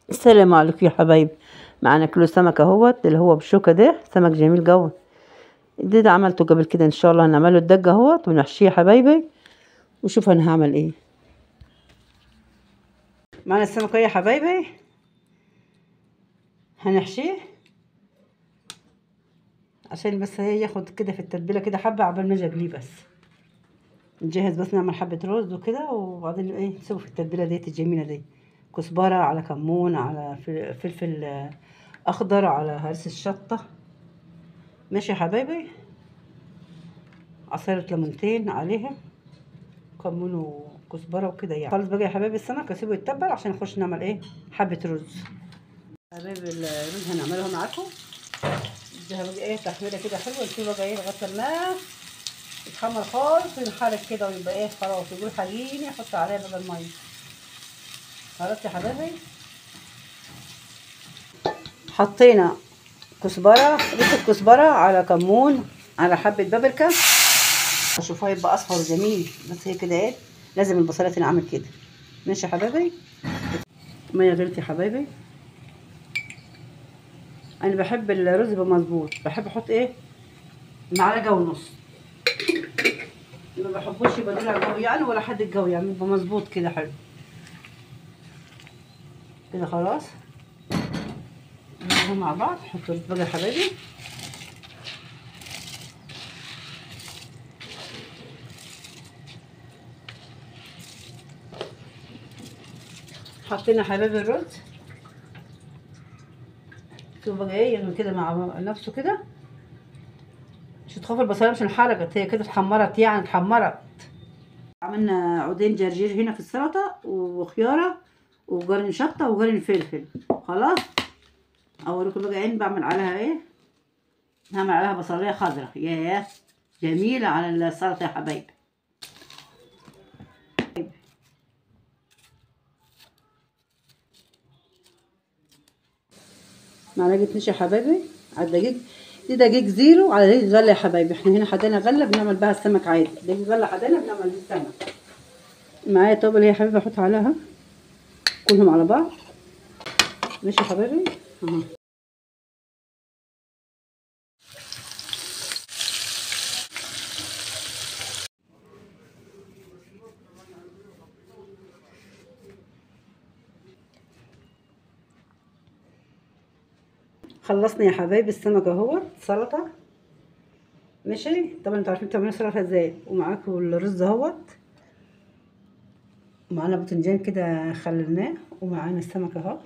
السلام عليكم يا حبايبي. معانا كيلو سمك اهوت اللي هو بالشوكه ده، سمك جميل جوه. ده عملته قبل كده، ان شاء الله هنعمله الدجه اهوت ونحشيه يا حبايبي، وشوف انا هعمل ايه. معانا السمك يا حبايبي، هنحشيه عشان بس هي ياخد كده في التتبيله كده حبه عبال ما اجي اقليه. بس نجهز، بس نعمل حبه رز وكده، وبعدين ايه نسيبه في التتبيله ديت الجميله دي. كزبره على كمون على فلفل اخضر على هرس الشطه. ماشي يا حبايبي، عصيرة ليمونتين عليها، كمون وكزبره وكده يعني. خلاص بقى يا حبايبي، السمك اسيبه يتبل عشان نخش نعمل ايه حبه رز. حبايبي الرز هنعمله معاكم، اديها بقى ايه تحميره كده حلوه، نسيبه بقى ايه لغايه ما يتحمر خالص وينحرق كده ويبقى ايه خلاص، يقول حريني احط عليها بقى الميه. خلاص يا حبايبي، حطينا كزبره، ريحه كزبره على كمون على حبه بابريكا. اشوفها يبقى اصفر جميل، بس هي كده ايه لازم البصلات نعمل كده. ماشي يا حبايبي، ميه غلت يا حبايبي. انا بحب الرز يبقى مظبوط، بحب احط ايه معلقه ونص، ما بحبوش يبقى دلع قوي يعني ولا حد قوي يعني، يبقى مظبوط كده حلو كده. خلاص نعملهم مع بعض. حط الرز بقى يا حبايبي، حطينا يا حبايبي الرز. شوف بقى ايه يعني كده مع نفسه كده، مش تخاف البصلايه مش انحرقت، هي كده اتحمرت يعني اتحمرت. عملنا عودين جرجير هنا في السلطه، وخياره وقرن شطه وقرن فلفل. خلاص اوريكم بقى عين بعمل عليها ايه. هعمل عليها بصلايه خضراء، ياه جميله على السلطه يا حبايبي. معلقه نشا يا حبايبي على الدقيق، دي دقيق زيرو على دقيق غله يا حبايبي. احنا هنا حدانا غله بنعمل بها السمك عادي، دقيق غله حدانا بنعمل بيه السمك. معايا توابل يا حبيبي احط عليها كلهم على بعض. ماشي يا حبايبي اهو. خلصنا يا حبايبي السمك اهو سلطه. ماشي، طبعا انتوا عارفين تعملوا سلطه ازاي. ومعاكم الرز اهوت، ومعانا باذنجان كده خللناه، ومعانا السمك اهو.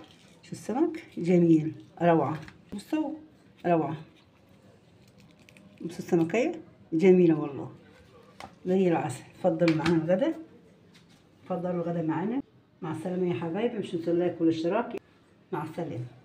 شو السمك جميل روعه، بصوا روعه. بصوا السمكيه جميله والله زي العسل. اتفضلوا معانا الغدا، اتفضلوا الغدا معانا. مع السلامه يا حبايبي، مش تنسوا اللايك والاشتراك. مع السلامه.